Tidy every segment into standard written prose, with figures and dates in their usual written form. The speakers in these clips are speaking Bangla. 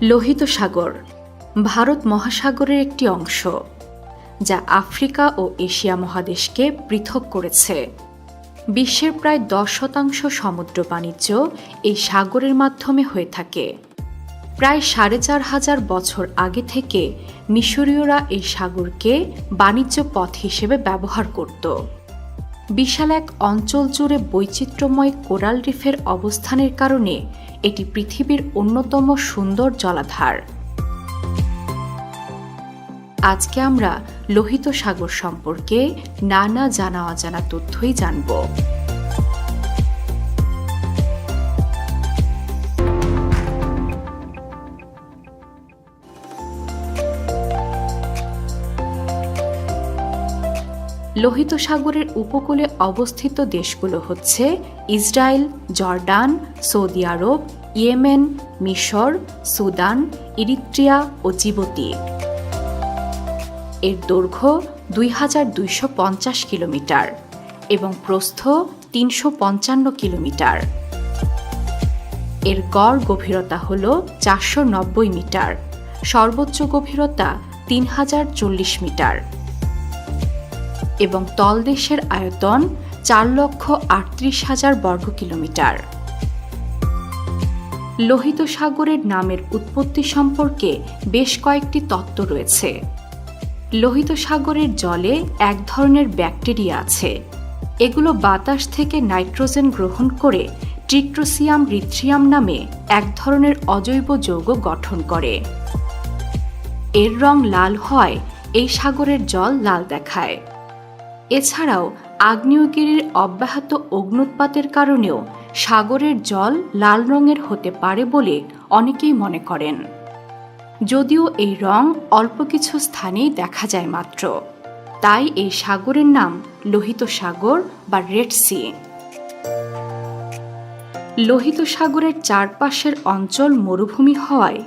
লোহিত সাগর ভারত মহাসাগরের একটি অংশ, যা আফ্রিকা ও এশিয়া মহাদেশকে পৃথক করেছে। বিশ্বের প্রায় 10% সমুদ্র বাণিজ্য এই সাগরের মাধ্যমে হয়ে থাকে। প্রায় 4500 বছর আগে থেকে মিশরীয়রা এই সাগরকে বাণিজ্য পথ হিসেবে ব্যবহার করত। বিশাল এক অঞ্চল জুড়ে বৈচিত্র্যময় কোরাল রিফের অবস্থানের কারণে এটি পৃথিবীর অন্যতম সুন্দর জলাধার। আজকে আমরা লোহিত সাগর সম্পর্কে নানা জানা অজানা তথ্যই জানব। লোহিত সাগরের উপকূলে অবস্থিত দেশগুলো হচ্ছে ইসরায়েল, জর্ডান, সৌদি আরব, ইয়েমেন, মিশর, সুদান, ইরিত্রিয়া ও জিবুতি। এর দৈর্ঘ্য 2250 কিলোমিটার এবং প্রস্থ 355 কিলোমিটার। এর গড় গভীরতা হল 490 মিটার, সর্বোচ্চ গভীরতা 3040 মিটার এবং তলদেশের আয়তন 4,38,000 বর্গ কিলোমিটার। লোহিত সাগরের নামের উৎপত্তি সম্পর্কে বেশ কয়েকটি তত্ত্ব রয়েছে। লোহিত সাগরের জলে এক ধরনের ব্যাকটেরিয়া আছে। এগুলো বাতাস থেকে নাইট্রোজেন গ্রহণ করে ট্রিক্টোসিয়াম রিথ্রিয়াম নামে এক ধরনের অজৈব যৌগ গঠন করে। এর রং লাল হওয়ায় এই সাগরের জল লাল দেখায়। এছাড়াও আগ্নেয়গিরির অব্যাহত অগ্ন্যুৎপাতের কারণেও সাগরের জল লাল রঙের হতে পারে বলে অনেকেই মনে করেন, যদিও এই রং অল্প কিছু স্থানেই দেখা যায় মাত্র। তাই এই সাগরের নাম লোহিত সাগর বা রেড সি। লোহিত সাগরের চারপাশের অঞ্চল মরুভূমি হওয়ায়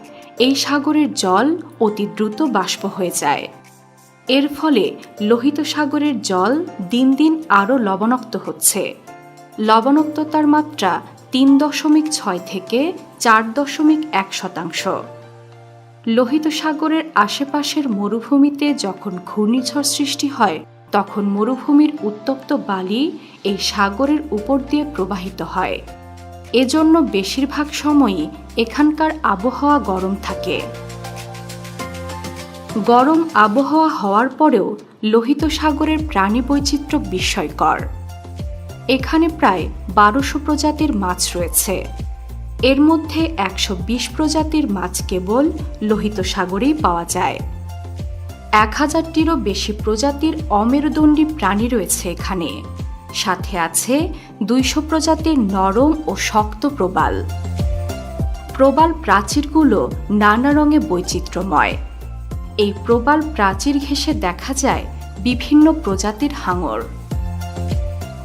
এই সাগরের জল অতি দ্রুত বাষ্প হয়ে যায়। এর ফলে লোহিত সাগরের জল দিন দিন আরও লবণাক্ত হচ্ছে। লবণাক্ততার মাত্রা 3.6 থেকে 4.1%। লোহিত সাগরের আশেপাশের মরুভূমিতে যখন ঘূর্ণিঝড় সৃষ্টি হয়, তখন মরুভূমির উত্তপ্ত বালি এই সাগরের উপর দিয়ে প্রবাহিত হয়। এজন্য বেশিরভাগ সময়ই এখানকার আবহাওয়া গরম থাকে। গরম আবহাওয়া হওয়ার পরেও লোহিত সাগরের প্রাণী বৈচিত্র্য বিস্ময়কর। এখানে প্রায় 1200 প্রজাতির মাছ রয়েছে। এর মধ্যে 120 প্রজাতির মাছ কেবল লোহিত সাগরেই পাওয়া যায়। 1000টিরও বেশি প্রজাতির অমেরুদণ্ডী প্রাণী রয়েছে এখানে। সাথে আছে 200 প্রজাতির নরম ও শক্ত প্রবাল। প্রবাল প্রাচীরগুলো নানা রঙে বৈচিত্র্যময়। এই প্রবাল প্রাচীর ঘেঁষে দেখা যায় বিভিন্ন প্রজাতির হাঙর।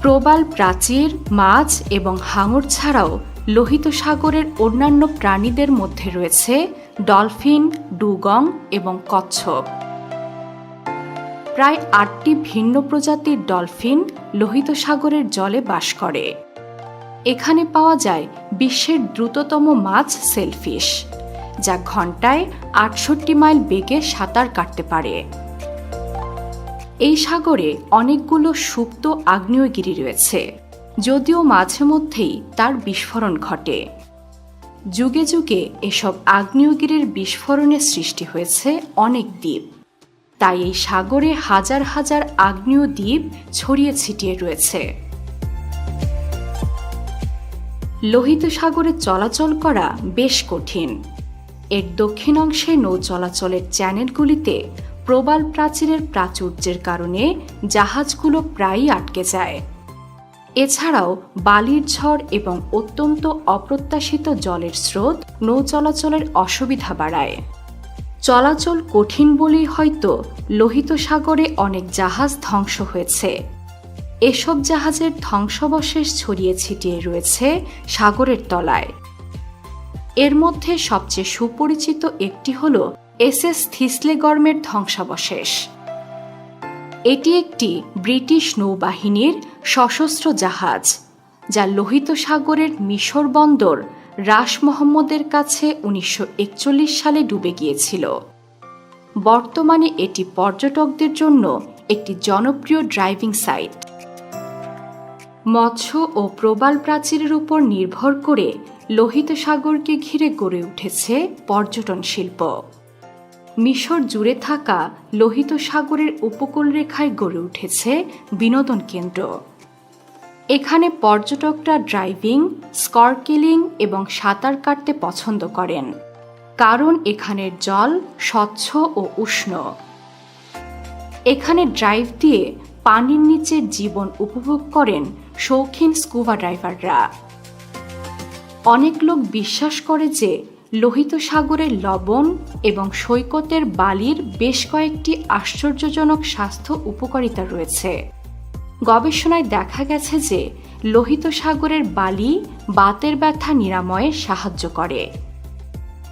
প্রবাল প্রাচীর, মাছ এবং হাঙর ছাড়াও লোহিত সাগরের অন্যান্য প্রাণীদের মধ্যে রয়েছে ডলফিন, ডুগং এবং কচ্ছপ। প্রায় 8টি ভিন্ন প্রজাতির ডলফিন লোহিত সাগরের জলে বাস করে। এখানে পাওয়া যায় বিশ্বের দ্রুততম মাছ সেলফিশ, যা ঘন্টায় 68 মাইল বেগে সাঁতার কাটতে পারে। এই সাগরে অনেকগুলো সুপ্ত আগ্নেয়গিরি রয়েছে, যদিও মাঝে মধ্যেই তার বিস্ফোরণ ঘটে। যুগে যুগে এসব আগ্নেয়গিরির বিস্ফোরণের সৃষ্টি হয়েছে অনেক দ্বীপ। তাই এই সাগরে হাজার হাজার আগ্নেয় দ্বীপ ছড়িয়ে ছিটিয়ে রয়েছে। লোহিত সাগরে চলাচল করা বেশ কঠিন। এর দক্ষিণ অংশে নৌ চলাচলের চ্যানেলগুলিতে প্রবাল প্রাচীরের প্রাচুর্যের কারণে জাহাজগুলো প্রায়ই আটকে যায়। এছাড়াও বালির ঝড় এবং অত্যন্ত অপ্রত্যাশিত জলের স্রোত নৌ চলাচলের অসুবিধা বাড়ায়। চলাচল কঠিন বলেই হয়তো লোহিত সাগরে অনেক জাহাজ ধ্বংস হয়েছে। এসব জাহাজের ধ্বংসাবশেষ ছড়িয়ে ছিটিয়ে রয়েছে সাগরের তলায়। এর মধ্যে সবচেয়ে সুপরিচিত একটি হল এসএস থিসলেগর্মের ধ্বংসাবশেষ। এটি একটি ব্রিটিশ নৌবাহিনীর সশস্ত্র জাহাজ, যা লোহিত সাগরের মিশর বন্দর রাস মোহাম্মদের কাছে 1941 সালে ডুবে গিয়েছিল। বর্তমানে এটি পর্যটকদের জন্য একটি জনপ্রিয় ড্রাইভিং সাইট। মৎস্য ও প্রবাল প্রাচীরের উপর নির্ভর করে লোহিত সাগরকে ঘিরে গড়ে উঠেছে পর্যটন শিল্প। মিশর জুড়ে থাকা লোহিত সাগরের উপকূলরেখায় গড়ে উঠেছে বিনোদন কেন্দ্র। এখানে পর্যটকরা ড্রাইভিং, স্কর্কেলিং এবং সাঁতার কাটতে পছন্দ করেন, কারণ এখানের জল স্বচ্ছ ও উষ্ণ। এখানে ড্রাইভ দিয়ে পানির নিচের জীবন উপভোগ করেন শৌখিন স্কুবা ডাইভাররা। অনেক লোক বিশ্বাস করে যে লোহিত সাগরের লবণ এবং সৈকতের বালির বেশ কয়েকটি আশ্চর্যজনক স্বাস্থ্য উপকারিতা রয়েছে। গবেষণায় দেখা গেছে যে লোহিত সাগরের বালি বাতের ব্যথা নিরাময়ে সাহায্য করে।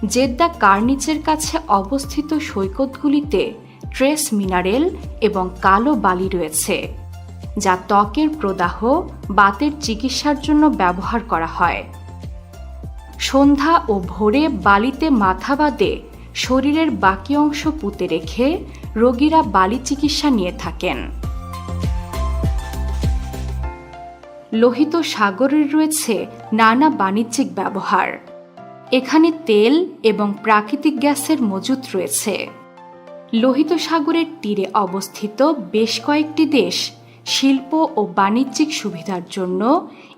জেদ্দা কার্নিচের কাছে অবস্থিত সৈকতগুলিতে ট্রেস মিনারেল এবং কালো বালি রয়েছে, যা ত্বকের প্রদাহ, বাতের চিকিৎসার জন্য ব্যবহার করা হয়। সন্ধ্যা ও ভোরে বালিতে মাথা বাঁধে শরীরের বাকি অংশ পুঁতে রেখে রোগীরা বালি চিকিৎসা নিয়ে থাকেন। লোহিত সাগরের রয়েছে নানা বাণিজ্যিক ব্যবহার। এখানে তেল এবং প্রাকৃতিক গ্যাসের মজুত রয়েছে। লোহিত সাগরের তীরে অবস্থিত বেশ কয়েকটি দেশ শিল্প ও বাণিজ্যিক সুবিধার জন্য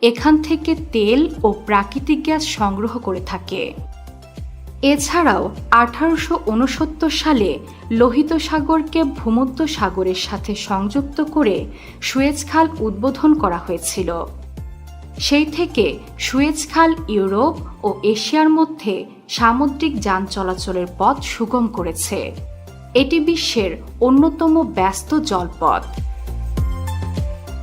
এখান থেকে তেল ও প্রাকৃতিক গ্যাস সংগ্রহ করে থাকে। এছাড়াও 1869 সালে লোহিত সাগরকে ভূমধ্য সাগরের সাথে সংযুক্ত করে সুয়েজ খাল উদ্বোধন করা হয়েছিল। সেই থেকে সুয়েজ খাল ইউরোপ ও এশিয়ার মধ্যে সামুদ্রিক যান চলাচলের পথ সুগম করেছে। এটি বিশ্বের অন্যতম ব্যস্ত জলপথ।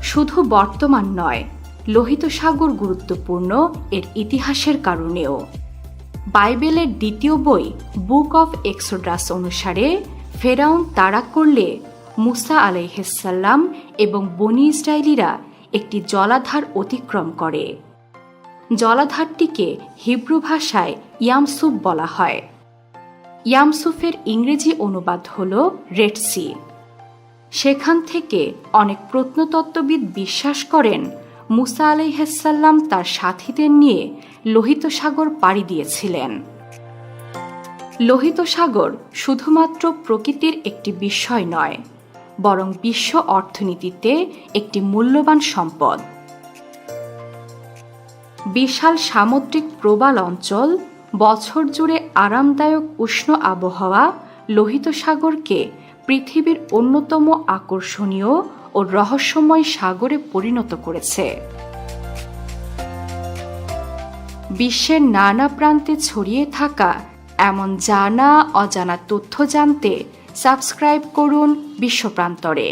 শুধু বর্তমান নয়, লোহিত সাগর গুরুত্বপূর্ণ এর ইতিহাসের কারণেও। বাইবেলের দ্বিতীয় বই বুক অফ এক্সোডাস অনুসারে ফেরাউন তাড়া করলে মুসা আলাইহিসসালাম এবং বনী ইসরায়েলিরা একটি জলাধার অতিক্রম করে। জলাধারটিকে হিব্রু ভাষায় ইয়ামসুফ বলা হয়। ইয়ামসুফের ইংরেজি অনুবাদ হল রেড সি। সেখান থেকে অনেক প্রত্নতত্ত্ববিদ বিশ্বাস করেন মুসা আলাইহিসসালাম তার সাথীদের নিয়ে লোহিত সাগর পাড়ি দিয়েছিলেন। লোহিত সাগর শুধুমাত্র প্রকৃতির একটি বিষয় নয়, বরং বিশ্ব অর্থনীতিতে একটি মূল্যবান সম্পদ। বিশাল সামুদ্রিক প্রবাল অঞ্চল, বছর জুড়ে আরামদায়ক উষ্ণ আবহাওয়া লোহিত সাগরকে পৃথিবীর অন্যতম আকর্ষণীয় ও রহস্যময় সাগরে পরিণত করেছে। বিশ্বের নানা প্রান্তে ছড়িয়ে থাকা এমন জানা অজানা তথ্য জানতে সাবস্ক্রাইব করুন বিশ্বপ্রান্তরে।